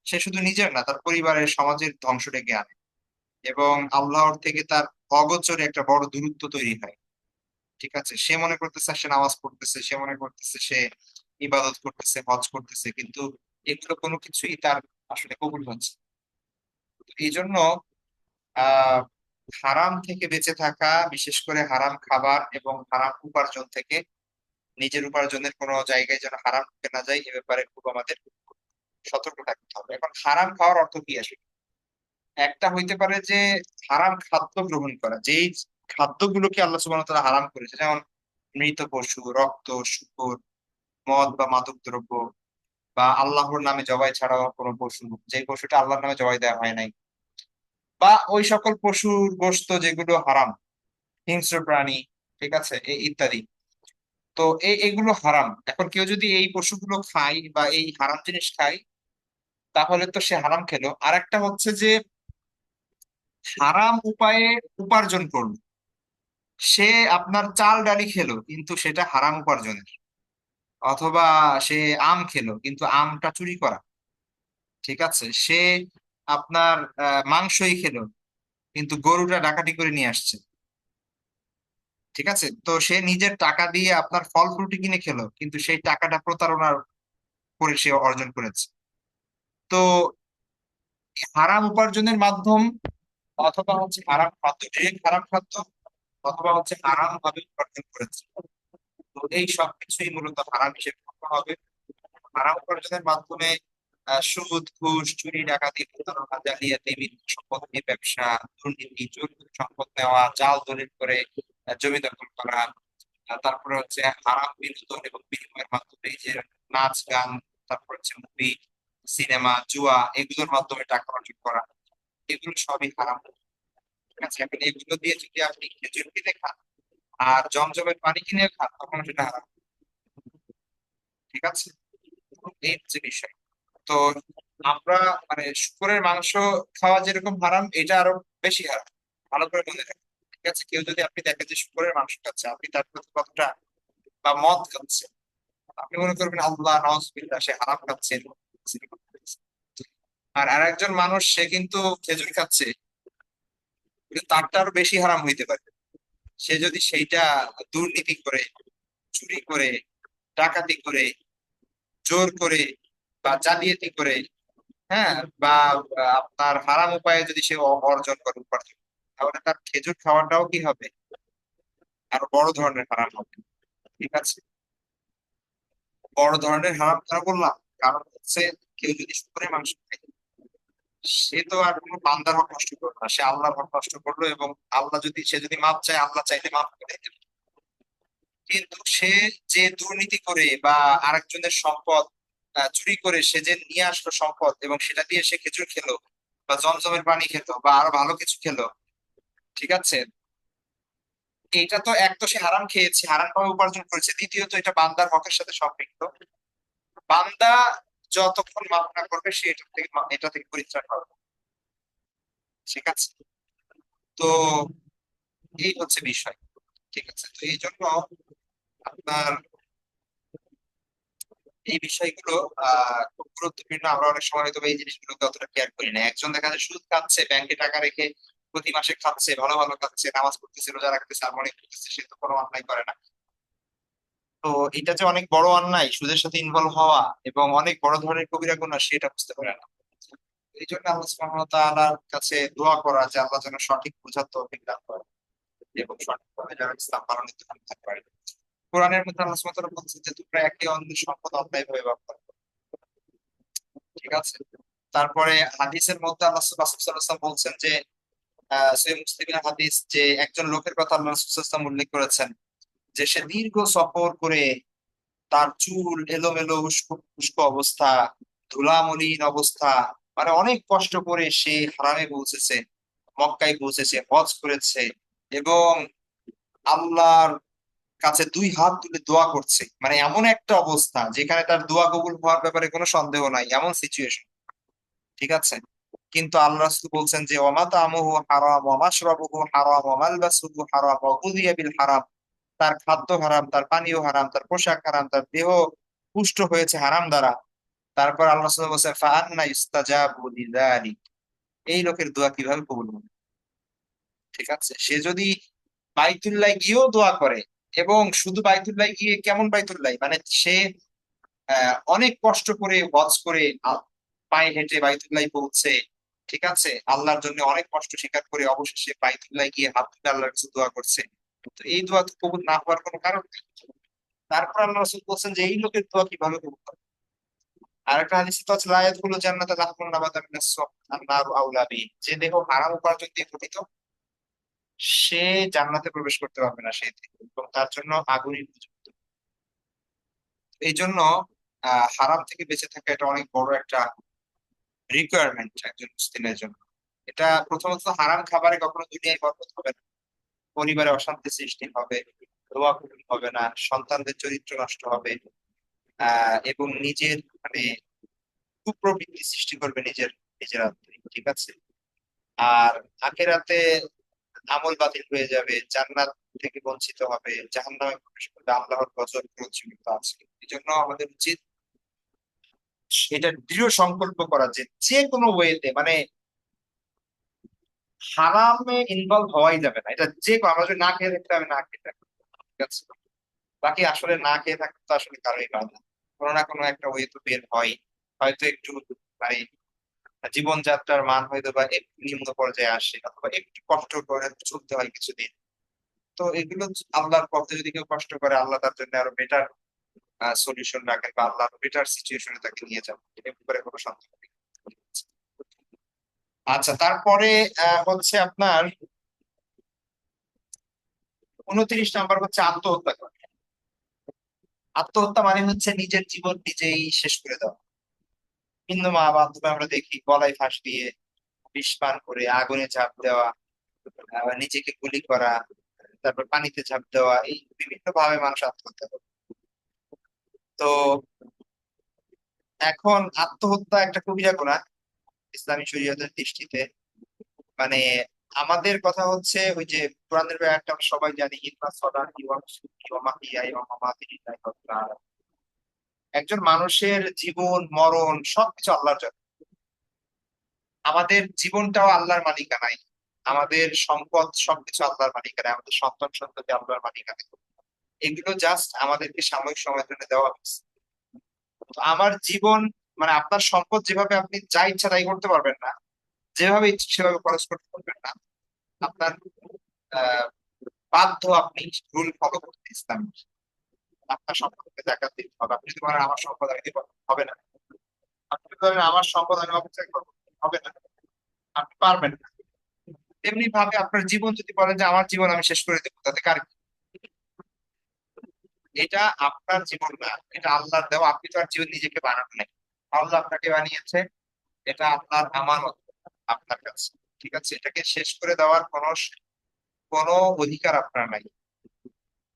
সে শুধু নিজের না, তার পরিবারের সমাজের ধ্বংস ডেকে আনে, এবং আল্লাহর থেকে তার অগোচরে একটা বড় দূরত্ব তৈরি হয়। ঠিক আছে। সে মনে করতেছে সে নামাজ পড়তেছে, সে মনে করতেছে সে ইবাদত করতেছে, হজ করতেছে, কিন্তু এগুলো কোনো কিছুই তার আসলে কবুল হচ্ছে না। তো এই জন্য আহ হারাম থেকে বেঁচে থাকা, বিশেষ করে হারাম খাবার এবং হারাম উপার্জন থেকে, নিজের উপার্জনের কোনো জায়গায় যেন হারাম ঢুকে না যায়, এ ব্যাপারে খুব আমাদের সতর্ক থাকতে হবে। এখন হারাম খাওয়ার অর্থ কি আসলে? একটা হইতে পারে যে হারাম খাদ্য গ্রহণ করা, যেই খাদ্যগুলোকে আল্লাহ সুবহানাহু ওয়া তাআলা হারাম করেছে, যেমন মৃত পশু, রক্ত, শূকর, মদ বা মাদক দ্রব্য, বা আল্লাহর নামে জবাই ছাড়াও কোনো পশু, যে পশুটা আল্লাহর নামে জবাই দেওয়া হয় নাই, বা ওই সকল পশুর গোশত যেগুলো হারাম, হিংস্র প্রাণী, ঠিক আছে, ইত্যাদি। তো এগুলো হারাম। এখন কেউ যদি এই পশুগুলো খায় বা এই হারাম জিনিস খায়, তাহলে তো সে হারাম খেলো। আর একটা হচ্ছে যে হারাম উপায়ে উপার্জন করলো, সে আপনার চাল ডালি খেলো কিন্তু সেটা হারাম উপার্জনের। অথবা সে আম খেলো কিন্তু আমটা চুরি করা। ঠিক আছে। সে আপনার মাংসই খেলো কিন্তু গরুটা ডাকাতি করে নিয়ে আসছে। ঠিক আছে। তো সে নিজের টাকা দিয়ে আপনার ফল ফ্রুটি কিনে খেলো কিন্তু সেই টাকাটা প্রতারণার করে সে অর্জন করেছে। তো হারাম উপার্জনের মাধ্যম, অথবা হচ্ছে হারাম খাদ্য, ডিরেক্ট হারাম খাদ্য, অথবা হচ্ছে হারাম ভাবে উপার্জন করেছে। তো এই সবকিছুই মূলত হারাম হিসেবে গণ্য হবে। হারাম উপার্জনের মাধ্যমে সুদ, ঘুষ, চুরি, ডাকাতি, প্রতারণা, জালিয়াতি, মিথ্যা সম্পত্তি ব্যবসা, দুর্নীতি, চোর সম্পদ নেওয়া, জাল দলিল করে জমি দখল করা, তারপরে হচ্ছে হারাম বিনোদন এবং বিনিময়ের মাধ্যমে এই যে নাচ গান, তারপর হচ্ছে মুভি, সিনেমা, জুয়া, এগুলোর মাধ্যমে টাকা অর্জন করা, এগুলো সবই হারাম। ঠিক আছে। এখন এগুলো দিয়ে যদি আপনি খেজুর কিনে খান আর জমজমের পানি কিনে খান, তখন সেটা হারাম। ঠিক আছে। এই হচ্ছে বিষয়। তো আমরা মানে শুকরের মাংস খাওয়া যেরকম হারাম, এটা আরো বেশি হারাম। ভালো করে মনে রাখবেন। ঠিক আছে। কেউ যদি আপনি দেখেন যে শুকরের মাংস খাচ্ছে, আপনি তার প্রতি কতটা, বা মদ খাচ্ছে, আপনি মনে করবেন আল্লাহ নাউজুবিল্লাহ সে হারাম খাচ্ছে। আর আরেকজন মানুষ সে কিন্তু খেজুর খাচ্ছে, কিন্তু তারটা আরো বেশি হারাম হইতে পারে। সে যদি সেইটা দুর্নীতি করে, চুরি করে, ডাকাতি করে, জোর করে, বা জালিয়াতি করে, হ্যাঁ, বা আপনার হারাম উপায়ে যদি সে অর্জন করে উপার্জন, তাহলে তার খেজুর খাওয়াটাও কি হবে, আরো বড় ধরনের হারাম হবে। ঠিক আছে। বড় ধরনের হারাম কেন বললাম? কারণ হচ্ছে কেউ যদি শুকরের মাংস খায়, সে তো আর কোনো বান্দার হক নষ্ট করলো না, সে আল্লাহর হক নষ্ট করলো, এবং আল্লাহ যদি, সে যদি মাপ চায়, আল্লাহ চাইলে মাফ করে দিতে পারে। কিন্তু সে যে দুর্নীতি করে বা আরেকজনের সম্পদ চুরি করে সে যে নিয়ে আসলো সম্পদ, এবং সেটা দিয়ে সে খেজুর খেলো বা জমজমের পানি খেলো বা আরো ভালো কিছু খেলো, ঠিক আছে, এইটা তো এক তো সে হারাম খেয়েছে, হারাম ভাবে উপার্জন করেছে, দ্বিতীয়ত এটা বান্দার হকের সাথে সম্পৃক্ত। বান্দা যতক্ষণ মাফ না করবে সে এটা থেকে পরিত্রাণ পাবে না। ঠিক আছে? তো এই হচ্ছে বিষয়। ঠিক আছে, তো এই জন্য আপনার এই বিষয়গুলো খুব গুরুত্বপূর্ণ। আমরা অনেক সময় হয়তো এই জিনিসগুলোকে অতটা কেয়ার করি না। একজন দেখা যায় সুদ খাচ্ছে, ব্যাংকে টাকা রেখে প্রতি মাসে খাচ্ছে, ভালো ভালো খাচ্ছে, নামাজ পড়তেছে, রোজা রাখতেছে, আর মনে করতেছে সে তো কোনো অন্যায় করে না। তো এটা যে অনেক বড় অন্যায় সুদের সাথে ইনভলভ হওয়া এবং অনেক বড় ধরনের কবিরা গুনাহ সেটা বুঝতে পারে না। এই জন্য আল্লাহ সুবহানাহু ওয়া তাআলার কাছে দোয়া করা যে আল্লাহ যেন সঠিক বোঝার তৌফিক দান করে এবং সঠিকভাবে যেন ইসলাম পালনের তৌফিক দান করে। কোরআনের মধ্যে আল্লাহ সুবহানাহু ওয়া তাআলা বলছেন যে তোমরা একে অন্যের সম্পদ অন্যায়ভাবে ব্যবহার করো। ঠিক আছে? তারপরে হাদিসের মধ্যে আল্লাহ রাসূল সাল্লাল্লাহু আলাইহি ওয়াসাল্লাম বলছেন যে সহিহ মুসলিমের হাদিস, যে একজন লোকের কথা আল্লাহ রাসূল সাল্লাল্লাহু আলাইহি ওয়াসাল্লাম উল্লেখ করেছেন যে সে দীর্ঘ সফর করে তার চুল এলোমেলো উস্কো উস্কো অবস্থা, ধুলামলিন অবস্থা, মানে অনেক কষ্ট করে সে হারামে পৌঁছেছে, মক্কায় পৌঁছেছে, হজ করেছে এবং আল্লাহর কাছে দুই হাত তুলে দোয়া করছে, মানে এমন একটা অবস্থা যেখানে তার দোয়া কবুল হওয়ার ব্যাপারে কোনো সন্দেহ নাই, এমন সিচুয়েশন। ঠিক আছে? কিন্তু আল্লাহ রাসূল বলছেন যে ওয়া মাতামুহু হারাম ওয়া মাশরাবুহু হারাম ওয়া মালবাসুহু হারাম ওয়া গুযিয়া বিল হারাম। তার খাদ্য হারাম, তার পানীয় হারাম, তার পোশাক হারাম, তার দেহ পুষ্ট হয়েছে হারাম দ্বারা। তারপর আল্লাহ রাসূল বলছেন ফাআন্না ইস্তাজাবু লিযালিক। এই লোকের দোয়া কিভাবে কবুল হবে? ঠিক আছে, সে যদি বাইতুল্লাহ গিয়েও দোয়া করে, এবং শুধু বাইতুল্লাহ গিয়ে কেমন বাইতুল্লাহ, মানে সে অনেক কষ্ট করে হজ করে পায়ে হেঁটে বাইতুল্লাহ পৌঁছে, ঠিক আছে, আল্লাহর জন্য অনেক কষ্ট স্বীকার করে অবশেষে বাইতুল্লাহ গিয়ে হাত তুলে আল্লাহর কাছে দোয়া করছে, তো এই দোয়া তো কবুল না হওয়ার কোনো কারণ নেই। তারপর আল্লাহ রাসূল বলছেন যে এই লোকের দোয়া কিভাবে কবুল হবে। আর একটা হাদিসে তো আছে লা ইয়াদখুলু জান্নাতা লাহমুন নাবাতা মিনাস সুম আন-নারু আউলা বিহি। যে দেহ হারাম উপার্জন দিয়ে গঠিত সে জান্নাতে প্রবেশ করতে পারবে না সেই দেহ, এবং তার জন্য আগুনই উপযুক্ত। এই জন্য হারাম থেকে বেঁচে থাকা এটা অনেক বড় একটা রিকোয়ারমেন্ট একজন মুসলিমের জন্য। এটা প্রথমত হারাম খাবারে কখনো দুনিয়ায় বরকত হবে না, পরিবারে অশান্তি সৃষ্টি হবে, দোয়া কবুল হবে না, সন্তানদের চরিত্র নষ্ট হবে, এবং নিজের মানে কুপ্রবৃত্তি সৃষ্টি করবে নিজের নিজের আত্মায়। ঠিক আছে? আর আখেরাতে আমল বাতিল হয়ে যাবে, জান্নাত থেকে বঞ্চিত হবে, জাহান্নামে প্রবেশ করবে, আল্লাহর গজব ক্রোধ কিন্তু আছে। এই জন্য আমাদের উচিত এটা দৃঢ় সংকল্প করা যে যে কোনো ওয়েতে, মানে হারামে ইনভলভ হওয়াই যাবে না। এটা যে আমরা যদি না খেয়ে থাকতে, আমি না খেয়ে থাকবো। ঠিক আছে? বাকি আসলে না খেয়ে থাকতে তো আসলে কারোই বাধা, কোনো না কোনো একটা ওয়ে তো বের হয়। হয়তো একটু মানে জীবনযাত্রার মান হয়তো বা একটু নিম্ন পর্যায়ে আসে, অথবা একটু কষ্ট করে চলতে হয় কিছুদিন। তো এগুলো আল্লাহর পথে যদি কেউ কষ্ট করে, আল্লাহ তার জন্য আরো বেটার সলিউশন রাখেন, বা আল্লাহ বেটার সিচুয়েশনে তাকে নিয়ে যাবেন, এর ব্যাপারে কোনো সন্দেহ নেই। আচ্ছা, তারপরে হচ্ছে আপনার 29 নাম্বার হচ্ছে আত্মহত্যা করা। আত্মহত্যা মানে হচ্ছে নিজের জীবন নিজেই শেষ করে দেওয়া। ভিন্ন মা বান্ধব আমরা দেখি গলায় ফাঁস দিয়ে, বিষ পান করে আগুনে ঝাঁপ দেওয়া, নিজেকে গুলি করা, তারপর পানিতে ঝাঁপ দেওয়া, এই বিভিন্ন ভাবে মানুষ আত্মহত্যা করে। তো এখন আত্মহত্যা একটা কবিরা গুনাহ ইসলামী শরীয়তের দৃষ্টিতে। মানে আমাদের কথা হচ্ছে ওই যে কোরআনের ব্যাপারটা আমরা সবাই জানি, ইন্না সলাতি ওয়া নুসুকি ওয়া মাহইয়ায়া ওয়া মামাতি লিল্লাহি রাব্বিল আলামিন। একজন মানুষের জীবন মরণ সবকিছু আল্লাহর জন্য। আমাদের জীবনটাও আল্লাহর মালিকানায়, আমাদের সম্পদ সবকিছু আল্লাহর মালিকানায়, আমাদের সন্তান সন্ততি আল্লাহর মালিকানায়। এগুলো জাস্ট আমাদেরকে সাময়িক সময়ের জন্য দেওয়া হয়েছে। তো আমার জীবন, মানে আপনার সম্পদ যেভাবে আপনি যা ইচ্ছা তাই করতে পারবেন না, যেভাবে ইচ্ছা সেভাবে খরচ করতে পারবেন না। আপনার আহ বাধ্য আপনি রুল ফলো করতে, ইসলাম আপনার সম্পদকে জাকাত দিতে হবে। আপনি যদি বলেন আমার সম্পদ আমি দিব, হবে না। আপনি যদি বলেন আমার সম্পদ আমি অপচয় করবো, হবে না, আপনি পারবেন না। তেমনি ভাবে আপনার জীবন যদি বলেন যে আমার জীবন আমি শেষ করে দেবো, তাতে কার কি? এটা আপনার জীবন না, এটা আল্লাহর দেওয়া। আপনি তো আর জীবন নিজেকে বানান নাই, আল্লাহ আপনাকে বানিয়েছে। এটা আপনার আমানত আপনার কাছে। ঠিক আছে? এটাকে শেষ করে দেওয়ার কোনো অধিকার আপনার নাই।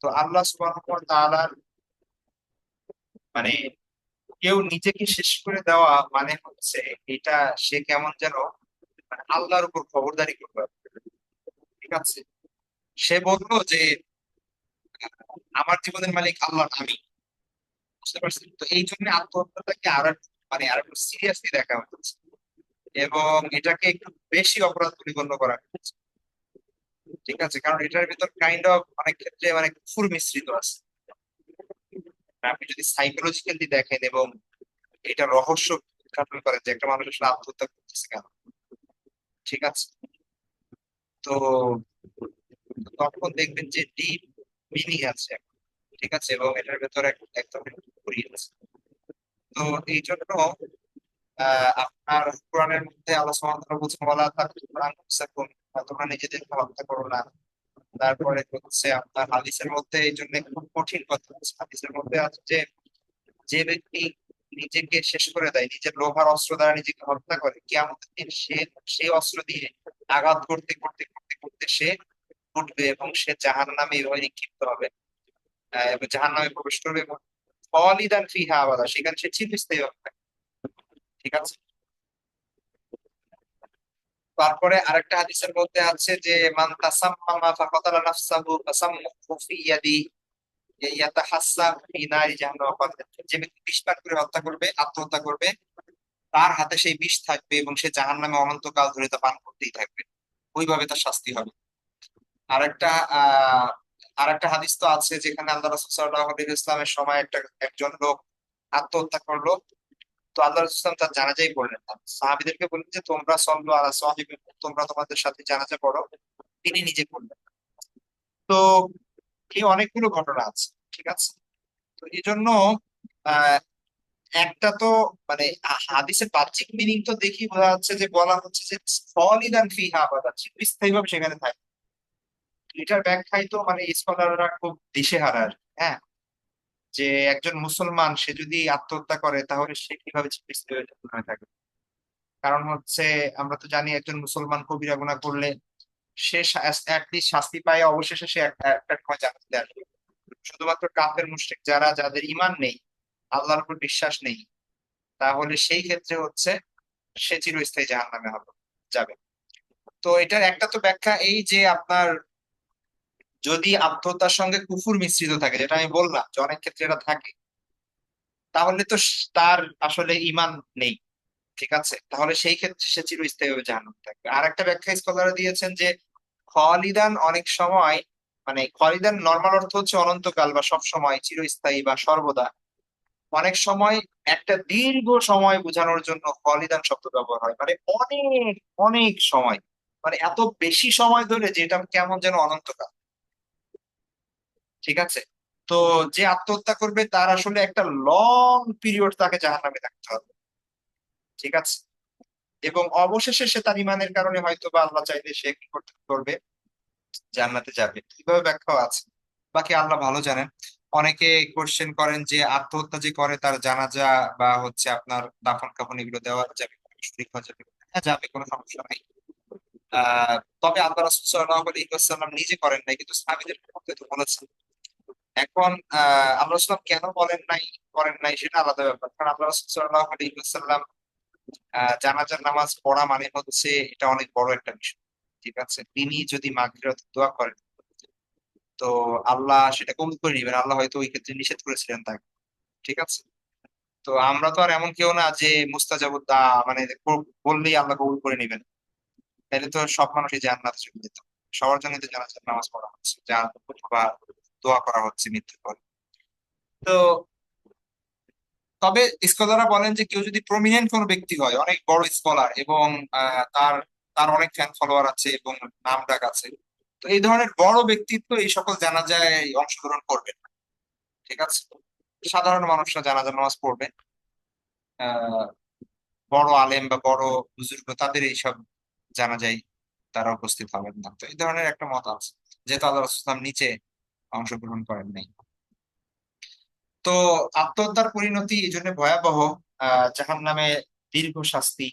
তো আল্লাহ সুবহানাহু ওয়া তাআলার মানে কেউ নিজেকে শেষ করে দেওয়া মানে হচ্ছে এটা সে কেমন যেন মানে আল্লাহর উপর খবরদারি করবে। ঠিক আছে, সে বললো যে আমার জীবনের মালিক আল্লাহ না আমি। বুঝতে পারছেন? তো এই জন্য আত্মহত্যাটাকে আর একটু সিরিয়াসলি দেখা হচ্ছে এবং এটাকে একটু বেশি অপরাধ বলে গণ্য করা হচ্ছে। ঠিক আছে, কারণ এটার ভিতর কাইন্ড অফ অনেক ক্ষেত্রে মানে কুফর মিশ্রিত আছে। আপনি যদি সাইকোলজিক্যালি দেখেন এবং এটা রহস্য উদ্ঘাটন করেন যে একটা মানুষ আসলে আত্মহত্যা করতেছে কেন। ঠিক আছে, তো তখন দেখবেন যে ডিপ মিনিং আছে। ঠিক আছে, এবং এটার ভেতরে একদম ঘুরিয়ে আছে। তো এই জন্য আপনার কোরআনের মধ্যে আল্লাহ সুবহানাহু ওয়া তাআলা বলছেন ওয়ালা তাকতুলু আনফুসাকুম, তোমরা নিজেদেরকে হত্যা করো না। তারপরে হচ্ছে আপনার হাদিসের মধ্যে এই জন্য খুব কঠিন কথা হচ্ছে, হাদিসের মধ্যে আছে যে যে ব্যক্তি নিজেকে শেষ করে দেয়, নিজের লোহার অস্ত্র দ্বারা নিজেকে হত্যা করে, কিয়ামতের দিন সে সেই অস্ত্র দিয়ে আঘাত করতে করতে করতে করতে সে উঠবে এবং সে জাহান্নামে এভাবে নিক্ষিপ্ত হবে। এবং জাহান্নামে প্রবেশ করবে এবং খালিদান ফিহা আবাদা, সেখানে সে চিরস্থায়ী হবে। ঠিক আছে, তারপরে আরেকটা হাদিসের মধ্যে আছে যে মান তাসাম্মামা ফাকাতালা নাফসাহু ফাসাম্মুহু ফি ইয়াদি ইয়াতাহাসসা ফি নারি জাহান্নাম খালিদান। যে ব্যক্তি বিষ পান করে হত্যা করবে, আত্মহত্যা করবে, তার হাতে সেই বিষ থাকবে এবং সে জাহান্নামে অনন্তকাল ধরে তা পান করতেই থাকবে, ওইভাবে তার শাস্তি হবে। আরেকটা আহ আরেকটা হাদিস তো আছে যেখানে আল্লাহ রাসূল সাল্লাল্লাহু আলাইহি ওয়াসাল্লামের সময় একজন লোক আত্মহত্যা করলো। তো আল্লাহ রাসূল সাল্লাল্লাহু আলাইহি ওয়াসাল্লাম তার জানাজাই পড়লেন না, সাহাবীদেরকে বললেন যে তোমরা সল্লু আলা সাহিবিকুম, তোমরা তোমাদের সাথে জানাজা পড়ো। তিনি নিজে করলেন। তো এই অনেকগুলো ঘটনা আছে। ঠিক আছে, তো এই জন্য আহ একটা তো মানে হাদিসের বাহ্যিক মিনিং তো দেখি বোঝা যাচ্ছে যে বলা হচ্ছে যে খালিদান ফিহা আবাদা, চিরস্থায়ীভাবে সেখানে থাকে। এটার ব্যাখ্যায় তো মানে স্কলাররা খুব দিশেহারা আর কি। হ্যাঁ, যে একজন মুসলমান সে যদি আত্মহত্যা করে তাহলে সে কিভাবে চিরস্থায়ী থাকে। কারণ হচ্ছে আমরা তো জানি একজন মুসলমান কবিরা গুনাহ করলে সে অ্যাটলিস্ট শাস্তি পায়, অবশেষে সে একটা সময় জান্নাতে আসবে। শুধুমাত্র কাফের মুশরিক যারা, যাদের ঈমান নেই, আল্লাহর উপর বিশ্বাস নেই, তাহলে সেই ক্ষেত্রে হচ্ছে সে চিরস্থায়ী জাহান্নামে হবে, যাবে। তো এটার একটা তো ব্যাখ্যা এই যে আপনার যদি আত্মহত্যার সঙ্গে কুফুর মিশ্রিত থাকে, যেটা আমি বললাম যে অনেক ক্ষেত্রে এটা থাকে, তাহলে তো তার আসলে ঈমান নেই। ঠিক আছে, তাহলে সেই ক্ষেত্রে সে চিরস্থায়ীভাবে জাহান্নামে থাকবে। আর একটা ব্যাখ্যা স্কলাররা দিয়েছেন যে খলিদান অনেক সময় মানে খলিদান নর্মাল অর্থ হচ্ছে অনন্তকাল বা সব সময়, চিরস্থায়ী বা সর্বদা। অনেক সময় একটা দীর্ঘ সময় বোঝানোর জন্য খলিদান শব্দ ব্যবহার হয়, মানে অনেক অনেক সময়, মানে এত বেশি সময় ধরে যেটা কেমন যেন অনন্তকাল। ঠিক আছে, তো যে আত্মহত্যা করবে তার আসলে একটা লং পিরিয়ড তাকে জাহান্নামে থাকতে হবে। ঠিক আছে, এবং অবশেষে সে তার ইমানের কারণে হয়তো বা আল্লাহ চাইলে সে কি করতে করবে, জান্নাতে যাবে। কিভাবে ব্যাখ্যাও আছে, বাকি আল্লাহ ভালো জানেন। অনেকে কোশ্চেন করেন যে আত্মহত্যা যে করে তার জানাজা বা হচ্ছে আপনার দাফন কাফন এগুলো দেওয়া যাবে, শরীক হওয়া যাবে? হ্যাঁ যাবে, কোনো সমস্যা নাই। তবে আল্লাহ রাসূল সাল্লাল্লাহু আলাইহি ওয়াসাল্লাম নিজে করেন নাই, কিন্তু সাহাবীদের মধ্যে তো বলেছেন। এখন আল্লাহ রাসূল কেন বলেন নাই, করেন নাই, সেটা আলাদা ব্যাপার। কারণ আল্লাহ রাসূল সাল্লাল্লাহু আলাইহি ওয়াসাল্লাম জানাজার নামাজ পড়া মানে হচ্ছে এটা অনেক বড় একটা বিষয়। ঠিক আছে, তিনি যদি মাগফিরাত দোয়া করেন তো আল্লাহ সেটা কবুল করে নিবেন, আল্লাহ হয়তো ওই ক্ষেত্রে নিষেধ করেছিলেন তাকে। ঠিক আছে, তো আমরা তো আর এমন কেউ না যে মুস্তাজাবুদ দা, মানে বললেই আল্লাহ কবুল করে নিবেন। তাহলে তো সব মানুষই জান্নাতে চলে যেত। সবার জন্য তো জানাজার নামাজ পড়া হচ্ছে, যা বা দোয়া করা হচ্ছে মৃত্যুর পর। তো তবে স্কলাররা বলেন যে কেউ যদি প্রমিনেন্ট কোনো ব্যক্তি হয়, অনেক বড় স্কলার এবং তার তার অনেক ফ্যান ফলোয়ার আছে এবং নাম ডাক আছে, তো এই ধরনের বড় ব্যক্তিত্ব এই সকল জানাজায় অংশগ্রহণ করবেন না। ঠিক আছে, সাধারণ মানুষরা জানাজার নামাজ পড়বে। আহ বড় আলেম বা বড় বুজুর্গ তাদের এইসব জানাজায় তারা উপস্থিত হবেন না। তো এই ধরনের একটা মত আছে, যেহেতু আল্লাহ রাসূল সাল্লাল্লাহু আলাইহি ওয়াসাল্লাম নিচে অংশগ্রহণ করেন নাই। তো আত্মহত্যার পরিণতি এই জন্য ভয়াবহ, জাহান্নামে দীর্ঘ শাস্তি,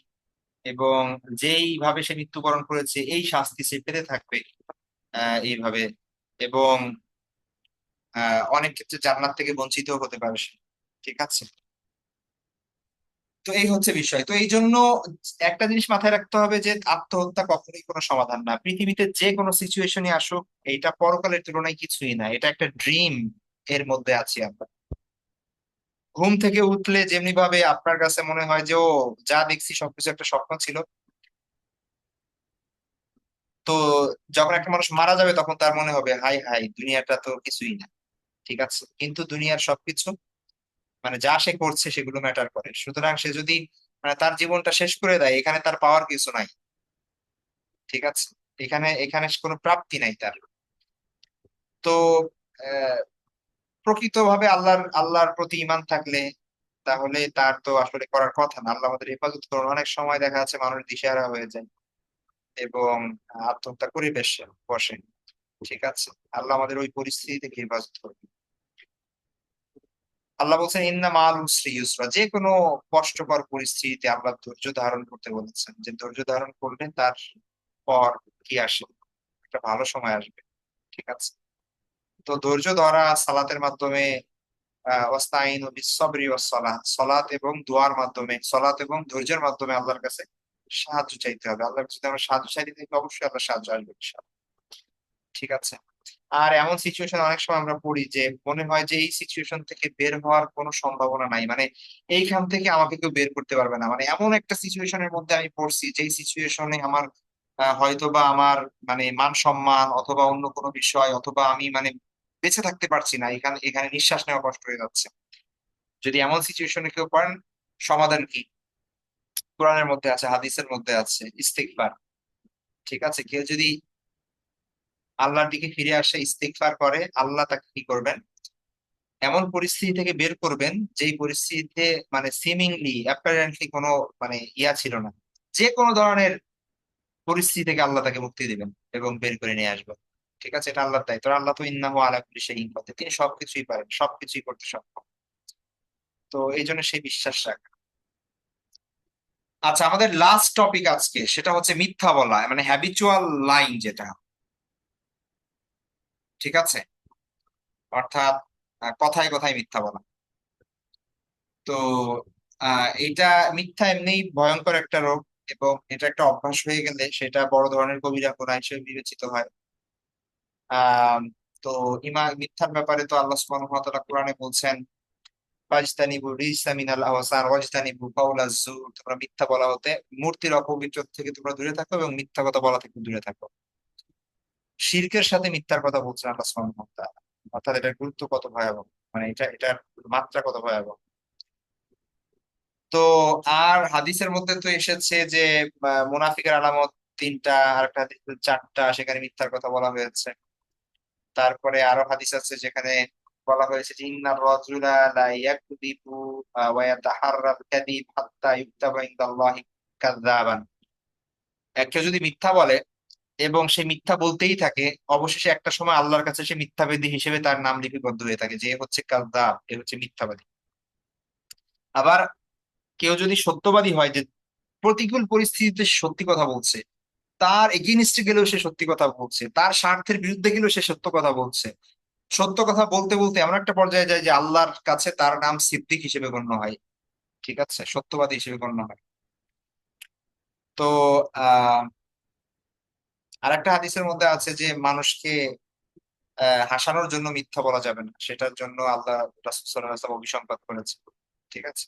এবং যেইভাবে সে মৃত্যুবরণ করেছে এই শাস্তি সে পেতে থাকবে এইভাবে। এবং অনেক ক্ষেত্রে জান্নাত থেকে বঞ্চিত হতে পারে সে। ঠিক আছে। তো এই হচ্ছে বিষয়। তো এই জন্য একটা জিনিস মাথায় রাখতে হবে যে আত্মহত্যা কখনোই কোনো সমাধান না। পৃথিবীতে যে কোনো সিচুয়েশনই আসুক, এইটা পরকালের তুলনায় কিছুই না, এটা একটা ড্রিম এর মধ্যে আছি আমরা। ঘুম থেকে উঠলে যেমনি ভাবে আপনার কাছে মনে হয় যে ও যা দেখছি সবকিছু একটা স্বপ্ন ছিল, তো যখন একটা মানুষ মারা যাবে তখন তার মনে হবে হাই হাই দুনিয়াটা তো কিছুই না। ঠিক আছে, কিন্তু দুনিয়ার সবকিছু মানে যা সে করছে সেগুলো ম্যাটার করে। সুতরাং সে যদি মানে তার জীবনটা শেষ করে দেয়, এখানে তার পাওয়ার কিছু নাই। ঠিক আছে, এখানে এখানে কোনো প্রাপ্তি নাই তার। তো আহ, প্রকৃতভাবে আল্লাহর প্রতি ঈমান থাকলে তাহলে তার তো আসলে করার কথা না। আল্লাহ আমাদের হেফাজত করুন। অনেক সময় দেখা যাচ্ছে মানুষ দিশেহারা হয়ে যায় এবং আত্মহত্যা করে বসে। ঠিক আছে, আল্লাহ আমাদের ওই পরিস্থিতি থেকে হেফাজত করবে। আল্লাহ বলছেন ইন্না মাল উসরি ইউসরা, যে কোনো কষ্টকর পরিস্থিতিতে আল্লাহ ধৈর্য ধারণ করতে বলেছেন, যে ধৈর্য ধারণ করলে তার পর কি আসে, একটা ভালো সময় আসবে। ঠিক আছে। তো ধৈর্য ধরা সালাতের মাধ্যমে, ওয়াস্তাইনু বিস-সাবরি ওয়াস-সালাহ, সালাত এবং দোয়ার মাধ্যমে, সালাত এবং ধৈর্যের মাধ্যমে আল্লাহর কাছে সাহায্য চাইতে হবে। আল্লাহর কাছে যদি আমরা সাহায্য চাইতে থাকি অবশ্যই আল্লাহ সাহায্য আসবে ইনশাআল্লাহ। ঠিক আছে। আর এমন সিচুয়েশন অনেক সময় আমরা পড়ি যে মনে হয় যে এই সিচুয়েশন থেকে বের হওয়ার কোনো সম্ভাবনা নাই, মানে এইখান থেকে আমাকে কেউ বের করতে পারবে না। মানে এমন একটা সিচুয়েশনের মধ্যে আমি পড়ছি যেই সিচুয়েশনে আমার হয়তো বা আমার মানে মান সম্মান অথবা অন্য কোনো বিষয় অথবা আমি মানে বেঁচে থাকতে পারছি না, এখানে এখানে নিঃশ্বাস নেওয়া কষ্ট হয়ে যাচ্ছে। যদি এমন সিচুয়েশনে কেউ পড়েন, সমাধান কি? কোরআনের মধ্যে আছে, হাদিসের মধ্যে আছে, ইস্তিগফার। ঠিক আছে, কেউ যদি আল্লাহর দিকে ফিরে আসে, ইস্তিগফার করে, আল্লাহ তাকে কি করবেন, এমন পরিস্থিতি থেকে বের করবেন যেই পরিস্থিতিতে মানে সিমিংলি অ্যাপারেন্টলি কোনো মানে ইয়া ছিল না, যে কোনো ধরনের পরিস্থিতি থেকে আল্লাহ তাকে মুক্তি দিবেন এবং বের করে নিয়ে আসবেন। ঠিক আছে, এটা আল্লাহর দায়িত্ব। আল্লাহ তো ইন্নাহু আলা কুল্লি শাইইন কাদির, তিনি সবকিছুই পারেন, সবকিছুই করতে সক্ষম। তো এই জন্য সেই বিশ্বাস রাখ। আচ্ছা, আমাদের লাস্ট টপিক আজকে সেটা হচ্ছে মিথ্যা বলা, মানে হ্যাবিচুয়াল লাইং যেটা। ঠিক আছে, অর্থাৎ কথায় কথায় মিথ্যা বলা। তো এটা মিথ্যা এমনিই ভয়ঙ্কর একটা রোগ, এবং এটা একটা অভ্যাস হয়ে গেলে সেটা বড় ধরনের কবিরা গুনাহ হিসেবে বিবেচিত হয়। আহ তো মিথ্যার ব্যাপারে তো আল্লাহ সুবহানাহু ওয়া তাআলা কোরআনে বলছেন ফাজতানিবু রিজসা মিনাল আওসান ওয়াজতানিবু কাওলাজ জুর, তোমরা মিথ্যা বলা হতে, মূর্তির অপবিত্র থেকে তোমরা দূরে থাকো এবং মিথ্যা কথা বলা থেকে দূরে থাকো। শিরকের সাথে মিথ্যার কথা বলছেন আল্লাহ সুবহানাহু ওয়া তাআলা। অর্থাৎ এটার গুরুত্ব কত ভয়াবহ, মানে এটার মাত্রা কত ভয়াবহ। তো আর হাদিসের মধ্যে তো এসেছে যে মুনাফিকের আলামত তিনটা, আর একটা হাদিস চারটা, সেখানে মিথ্যার কথা বলা হয়েছে। তারপরে আরো হাদিস আছে যেখানে বলা হয়েছে যে ইন্নার রাজুলা লা ইয়াকযিবু ওয়া ইয়াতাহাররাল কাযিব হাত্তা ইউকতাবা ইনদাল্লাহি কাযযাবান। কেউ যদি মিথ্যা বলে এবং সে মিথ্যা বলতেই থাকে, অবশেষে একটা সময় আল্লাহর কাছে সে মিথ্যাবাদী হিসেবে তার নাম লিপিবদ্ধ হয়ে থাকে, যে এ হচ্ছে কাযযাব, এ হচ্ছে মিথ্যাবাদী। আবার কেউ যদি সত্যবাদী হয়, যে প্রতিকূল পরিস্থিতিতে সে সত্যি কথা বলছে, তার এগেইনস্টে গেলেও সে সত্যি কথা বলছে, তার স্বার্থের বিরুদ্ধে গেলেও সে সত্য কথা বলছে, সত্য কথা বলতে বলতে এমন একটা পর্যায়ে যায় যে আল্লাহর কাছে তার নাম সিদ্দিক হিসেবে গণ্য হয়। ঠিক আছে, সত্যবাদী হিসেবে গণ্য হয়। তো আহ আর একটা হাদিসের মধ্যে আছে যে মানুষকে হাসানোর জন্য মিথ্যা বলা যাবে না, সেটার জন্য আল্লাহ রাসূল সাল্লাল্লাহু আলাইহি ওয়াসাল্লাম অভিসম্পাত করেছে। ঠিক আছে।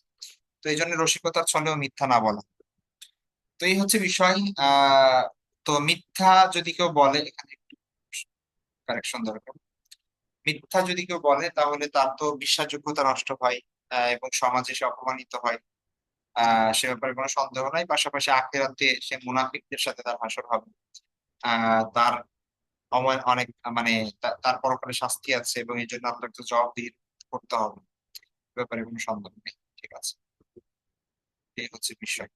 তো এই জন্য রসিকতার ছলেও মিথ্যা না বলা। তো এই হচ্ছে বিষয়। তো মিথ্যা যদি কেউ বলে, এখানে একটু কারেকশন দরকার। মিথ্যা যদি কেউ বলে তাহলে তার তো বিশ্বাসযোগ্যতা নষ্ট হয়, এবং সমাজে সে অপমানিত হয়। সে ব্যাপারে কোনো সন্দেহ নাই। পাশাপাশি আখিরাতে সে মুনাফিকদের সাথে তার হাসর হবে। তার অনেক মানে তার পরকালে শাস্তি আছে এবং এই জন্য আপনাকে তো জবাবদিহি করতে হবে। এ ব্যাপারে কোনো সন্দেহ নেই। ঠিক আছে, এই হচ্ছে বিষয়।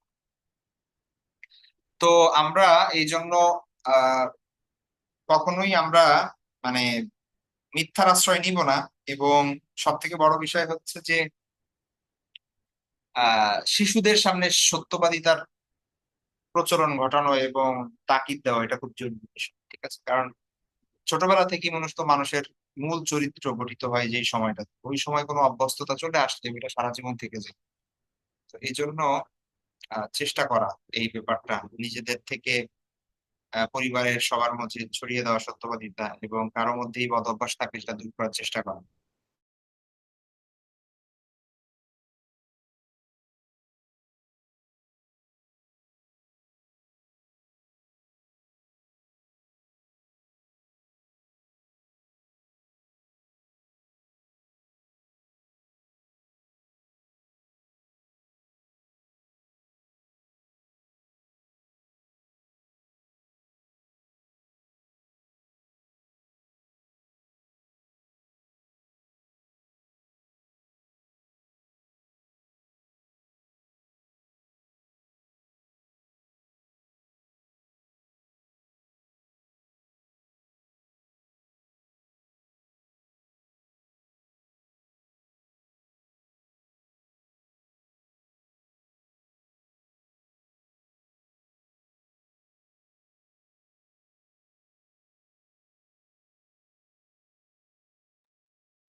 তো আমরা এই জন্য আহ কখনোই আমরা মানে মিথ্যার আশ্রয় নিব না। এবং সব থেকে বড় বিষয় হচ্ছে যে শিশুদের সামনে সত্যবাদিতার প্রচলন ঘটানো এবং তাকিদ দেওয়া, এটা খুব জরুরি বিষয়। ঠিক আছে, কারণ ছোটবেলা থেকেই মানুষ তো মানুষের মূল চরিত্র গঠিত হয় যে সময়টা, ওই সময় কোনো অভ্যস্ততা চলে আসলে এটা সারা জীবন থেকে যায়। তো এই জন্য চেষ্টা করা এই ব্যাপারটা নিজেদের থেকে পরিবারের সবার মাঝে ছড়িয়ে দেওয়া সত্যবাদিতা, এবং কারো মধ্যেই বদ অভ্যাস থাকলে সেটা দূর করার চেষ্টা করা।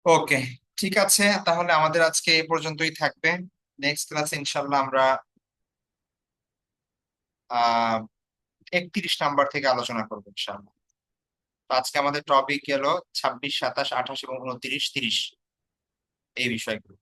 ওকে, ঠিক আছে, তাহলে আমাদের আজকে এই পর্যন্তই থাকবে। নেক্সট ক্লাসে ইনশাল্লাহ আমরা 31 নাম্বার থেকে আলোচনা করবো ইনশাল্লাহ। তো আজকে আমাদের টপিক গেল 26, 27, 28 এবং 29, 30 এই বিষয়গুলো।